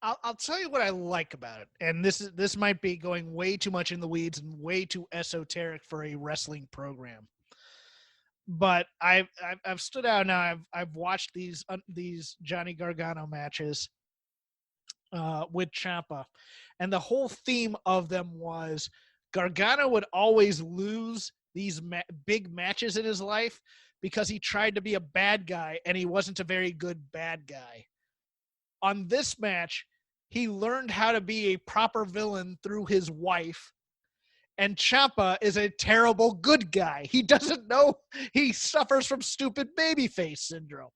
I'll tell you what I like about it, and this might be going way too much in the weeds and way too esoteric for a wrestling program. But I've stood out now. I've watched these Johnny Gargano matches with Champa, and the whole theme of them was Gargano would always lose these big matches in his life because he tried to be a bad guy and he wasn't a very good bad guy. On this match, he learned how to be a proper villain through his wife, and Ciampa is a terrible good guy. He doesn't know he suffers from stupid babyface syndrome.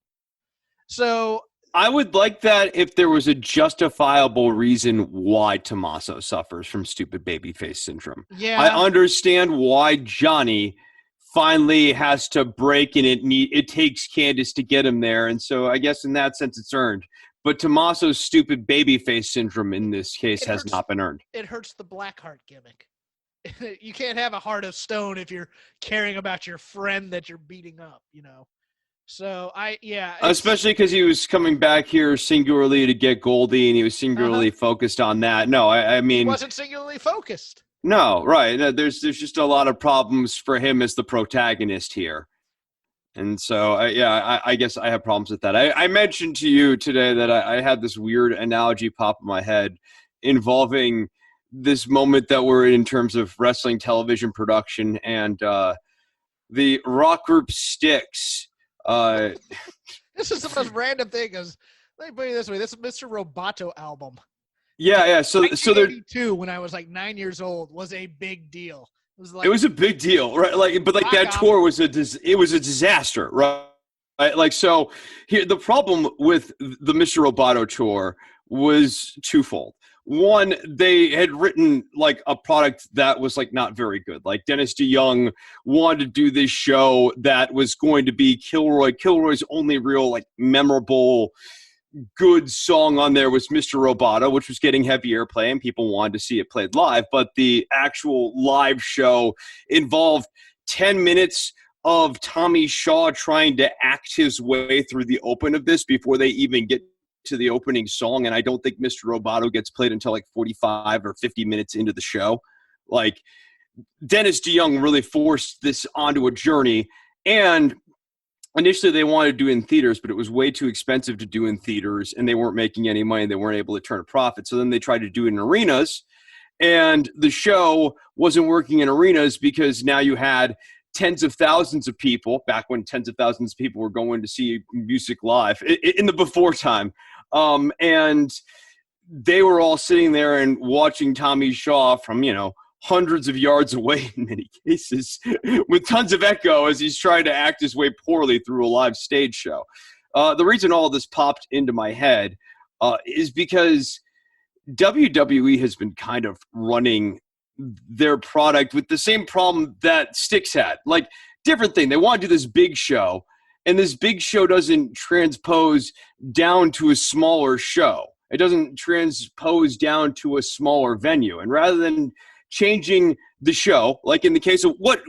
So I would like that if there was a justifiable reason why Tommaso suffers from stupid babyface syndrome. Yeah, I understand why Johnny finally has to break, and it takes Candace to get him there, and so I guess in that sense it's earned. But Tommaso's stupid babyface syndrome in this case has not been earned. It hurts the Blackheart gimmick. You can't have a heart of stone if you're caring about your friend that you're beating up, So especially because he was coming back here singularly to get Goldie, and he was singularly focused on that. No, I mean, he wasn't singularly focused. No, right. No, there's just a lot of problems for him as the protagonist here. And so, I guess I have problems with that. I mentioned to you today that I had this weird analogy pop in my head involving this moment that we're in terms of wrestling television production and the rock group Styx. This is the most random thing. Let me put it this way. This is Mr. Roboto album. Yeah. So there. 1982, when I was like 9 years old, was a big deal. It was a big deal, right? But that tour was a disaster, right? So here the problem with the Mr. Roboto tour was twofold. One, they had written a product that was not very good. Dennis DeYoung wanted to do this show that was going to be Kilroy. Kilroy's only real memorable good song on there was Mr. Roboto, which was getting heavy airplay and people wanted to see it played live. But the actual live show involved 10 minutes of Tommy Shaw trying to act his way through the open of this before they even get to the opening song. And I don't think Mr. Roboto gets played until 45 or 50 minutes into the show. Dennis DeYoung really forced this onto a journey, and initially, they wanted to do it in theaters, but it was way too expensive to do in theaters, and they weren't making any money. They weren't able to turn a profit. So then they tried to do it in arenas, and the show wasn't working in arenas because now you had tens of thousands of people, back when tens of thousands of people were going to see music live, in the before time. And they were all sitting there and watching Tommy Shaw from, hundreds of yards away in many cases with tons of echo as he's trying to act his way poorly through a live stage show. The reason all of this popped into my head is because WWE has been kind of running their product with the same problem that Styx had. Like, different thing. They want to do this big show, and this big show doesn't transpose down to a smaller show. It doesn't transpose down to a smaller venue. And rather than changing the show, like in the case of what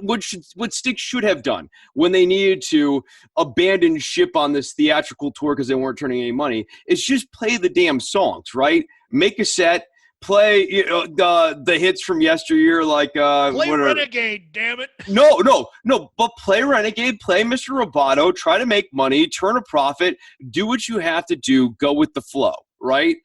Styx should have done when they needed to abandon ship on this theatrical tour because they weren't turning any money, is just play the damn songs, right? Make a set, play the hits from yesteryear, like play Renegade, damn it. No, but play Renegade, play Mr. Roboto, try to make money, turn a profit, do what you have to do, go with the flow, right?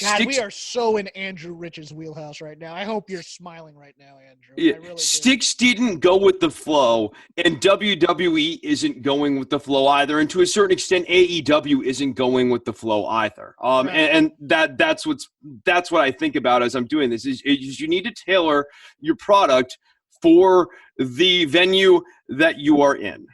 God, we are so in Andrew Rich's wheelhouse right now. I hope you're smiling right now, Andrew. Yeah, I really Styx didn't go with the flow, and WWE isn't going with the flow either. And to a certain extent, AEW isn't going with the flow either. Right. And that's what I think about as I'm doing this is you need to tailor your product for the venue that you are in.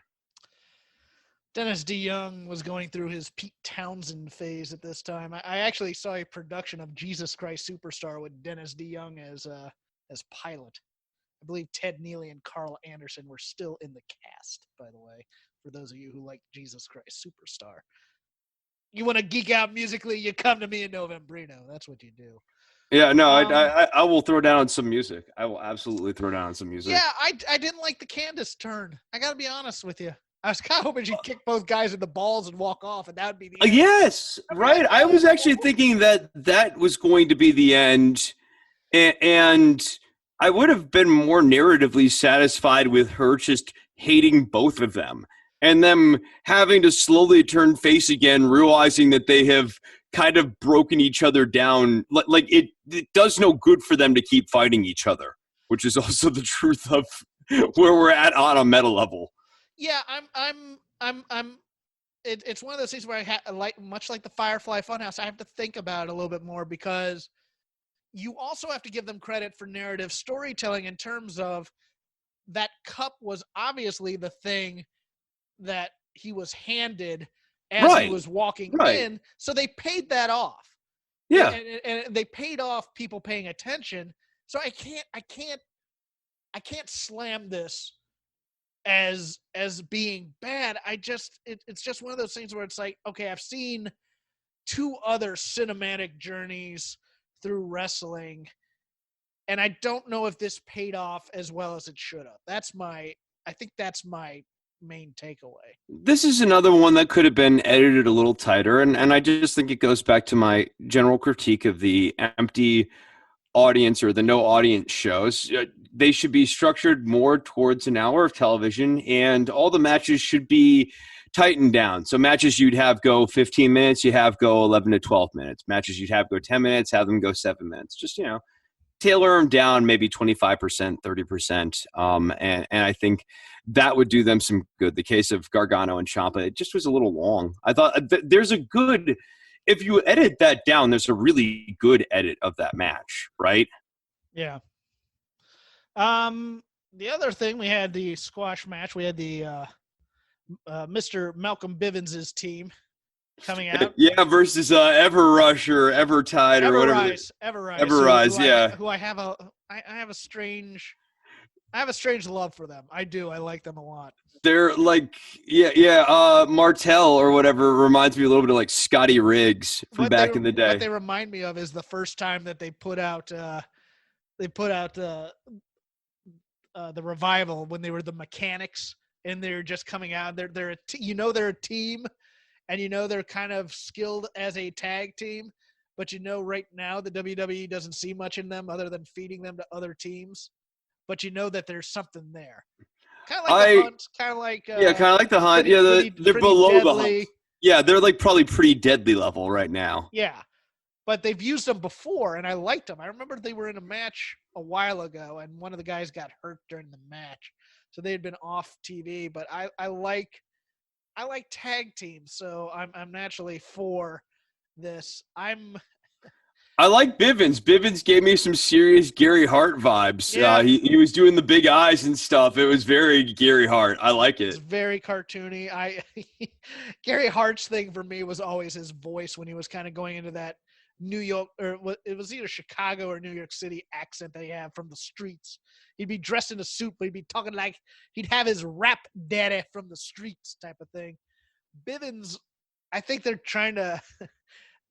Dennis DeYoung was going through his Pete Townsend phase at this time. I actually saw a production of Jesus Christ Superstar with Dennis DeYoung as pilot. I believe Ted Neely and Carl Anderson were still in the cast, by the way, for those of you who like Jesus Christ Superstar. You want to geek out musically, you come to me in Novembrino. That's what you do. Yeah, no, I will throw down some music. I will absolutely throw down some music. Yeah, I didn't like the Candace turn. I got to be honest with you. I was kind of hoping she'd kick both guys in the balls and walk off, and that would be the end. Yes, right. I was actually thinking that was going to be the end, and I would have been more narratively satisfied with her just hating both of them and them having to slowly turn face again, realizing that they have kind of broken each other down. Like it does no good for them to keep fighting each other, which is also the truth of where we're at on a meta level. Yeah, it's one of those things where much like the Firefly Funhouse, I have to think about it a little bit more because you also have to give them credit for narrative storytelling in terms of that cup was obviously the thing that he was handed as he was walking in. So they paid that off. Yeah. And they paid off people paying attention. So I can't slam this as being bad. It's just one of those things where it's like, okay, I've seen two other cinematic journeys through wrestling, and I don't know if this paid off as well as it should have. I think that's my main takeaway. This is another one that could have been edited a little tighter, and I just think it goes back to my general critique of the empty audience or the no audience shows. They should be structured more towards an hour of television, and all the matches should be tightened down. So matches you'd have go 15 minutes, you have go 11 to 12 minutes. Matches you'd have go 10 minutes, have them go 7 minutes. Just, tailor them down maybe 25%, 30%. And I think that would do them some good. The case of Gargano and Champa, it just was a little long. I thought there's a good, if you edit that down, there's a really good edit of that match, right? Yeah. The other thing, we had the squash match. We had the Mr. Malcolm Bivens' team coming out. Yeah, versus Everrush or Evertide or whatever. Everrise, yeah. Who I have a strange love for them. I do. I like them a lot. They're like, Martel or whatever reminds me a little bit of like Scotty Riggs from back in the day. What they remind me of is the first time that they put out the Revival when they were the Mechanics and they're just coming out. They're a team, and they're kind of skilled as a tag team, but right now the WWE doesn't see much in them other than feeding them to other teams. But that there's something there. Kind of like the Hunt. Kind of like the Hunt. They're below deadly. The Hunt. Yeah, they're like probably pretty deadly level right now. Yeah, but they've used them before, and I liked them. I remember they were in a match a while ago, and one of the guys got hurt during the match, so they had been off TV. But I like tag teams, so I'm naturally for this. I like Bivens. Bivens gave me some serious Gary Hart vibes. Yeah. He was doing the big eyes and stuff. It was very Gary Hart. I like It's it. very cartoony. Gary Hart's thing for me was always his voice when he was kind of going into that New York, or it was either Chicago or New York City accent that he had from the streets. He'd be dressed in a suit, but he'd be talking like he'd have his rap daddy from the streets type of thing. Bivens, I think they're trying to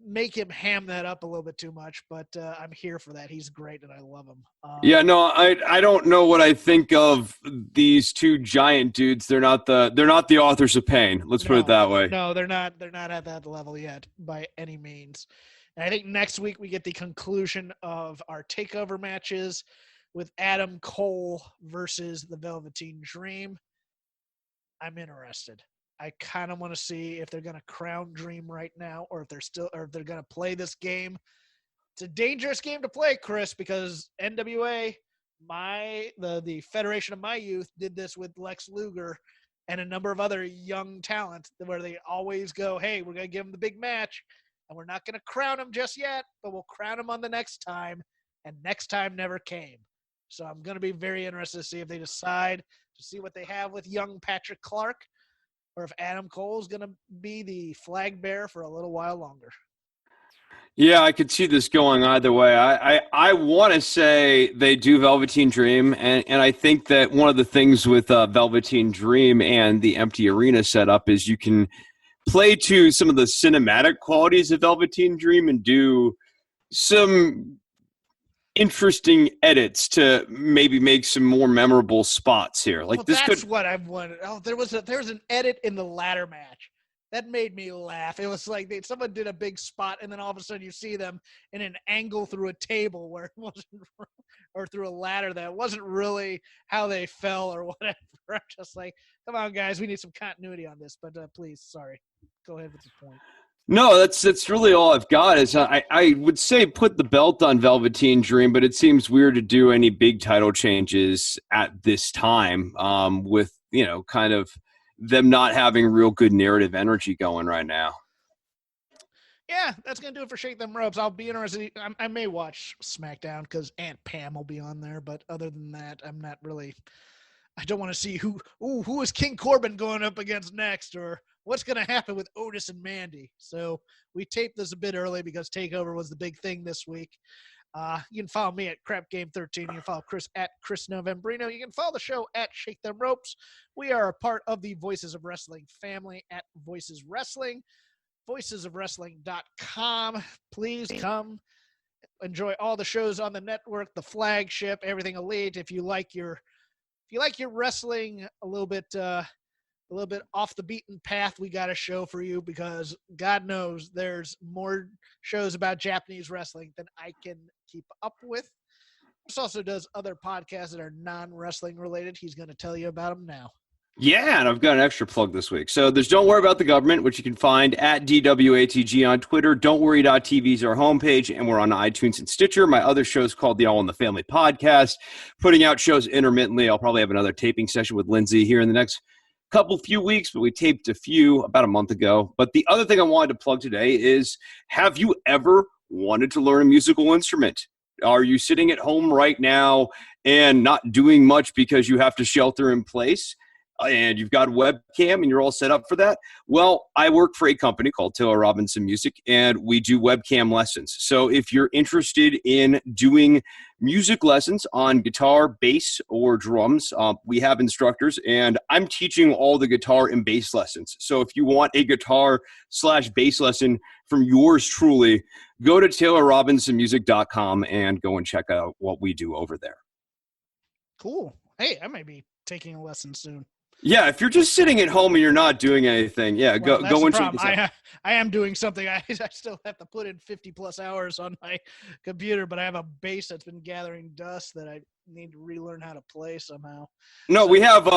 make him ham that up a little bit too much, but I'm here for that. He's great and I love him. Yeah, no, I don't know what I think of these two giant dudes. They're not the authors of pain. Let's put it that way. No, they're not at that level yet by any means. And I think next week we get the conclusion of our takeover matches with Adam Cole versus the Velveteen Dream. I'm interested. I kind of want to see if they're going to crown Dream right now, or if they're going to play this game. It's a dangerous game to play, Chris, because NWA, the Federation of my youth, did this with Lex Luger and a number of other young talent, where they always go, "Hey, we're going to give them the big match, and we're not going to crown him just yet, but we'll crown him on the next time." And next time never came. So I'm going to be very interested to see if they decide to see what they have with young Patrick Clark, or if Adam Cole is going to be the flag bearer for a little while longer. Yeah, I could see this going either way. I want to say they do Velveteen Dream, and I think that one of the things with Velveteen Dream and the empty arena setup is you can play to some of the cinematic qualities of Velveteen Dream and do some interesting edits to maybe make some more memorable spots here. Like, well, that's what I've wanted. Oh, there was an edit in the ladder match that made me laugh. It was like someone did a big spot, and then all of a sudden you see them in an angle through a table where it wasn't, or through a ladder that wasn't really how they fell or whatever. I'm just like, come on, guys, we need some continuity on this. But please, sorry, go ahead with your point. No, that's really all I've got. Is I would say put the belt on Velveteen Dream, but it seems weird to do any big title changes at this time, with kind of them not having real good narrative energy going right now. Yeah, that's going to do it for Shake Them Ropes. I'll be interested. I may watch SmackDown because Aunt Pam will be on there, but other than that, I'm not really – I don't want to see who is King Corbin going up against next, or what's going to happen with Otis and Mandy. So we taped this a bit early because TakeOver was the big thing this week. You can follow me at Crap Game 13. You can follow Chris at Chris Novembrino. You can follow the show at Shake Them Ropes. We are a part of the Voices of Wrestling family at Voices Wrestling. VoicesOfWrestling.com. Please come enjoy all the shows on the network, the flagship, everything elite. If you like your wrestling a little bit off the beaten path, we got a show for you, because God knows there's more shows about Japanese wrestling than I can keep up with. Chris also does other podcasts that are non-wrestling related. He's going to tell you about them now. Yeah, and I've got an extra plug this week. So there's Don't Worry About the Government, which you can find at DWATG on Twitter. Don'tWorry.tv is our homepage, and we're on iTunes and Stitcher. My other show is called the All in the Family podcast, putting out shows intermittently. I'll probably have another taping session with Lindsay here in the next few weeks, but we taped a few about a month ago. But the other thing I wanted to plug today is, have you ever wanted to learn a musical instrument? Are you sitting at home right now and not doing much because you have to shelter in place, and you've got a webcam and you're all set up for that? Well, I work for a company called Taylor Robinson Music, and we do webcam lessons. So if you're interested in doing music lessons on guitar, bass, or drums, we have instructors, and I'm teaching all the guitar and bass lessons. So if you want a guitar/bass lesson from yours truly, go to TaylorRobinsonMusic.com and go and check out what we do over there. Cool. Hey, I might be taking a lesson soon. Yeah, if you're just sitting at home and you're not doing anything, go and check this out. I am doing something. I still have to put in 50+ hours on my computer, but I have a bass that's been gathering dust that I need to relearn how to play somehow. No, we have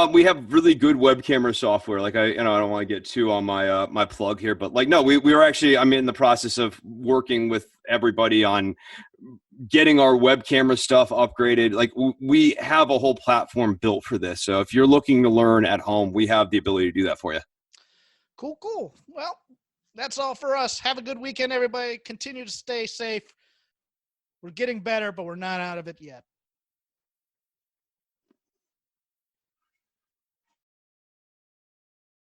really good web camera software. Like I don't want to get too on my my plug here, but we were actually, I'm in the process of working with everybody on getting our web camera stuff upgraded. Like, we have a whole platform built for this. So if you're looking to learn at home, we have the ability to do that for you. Cool. Well, that's all for us. Have a good weekend, everybody. Continue to stay safe. We're getting better, but we're not out of it yet.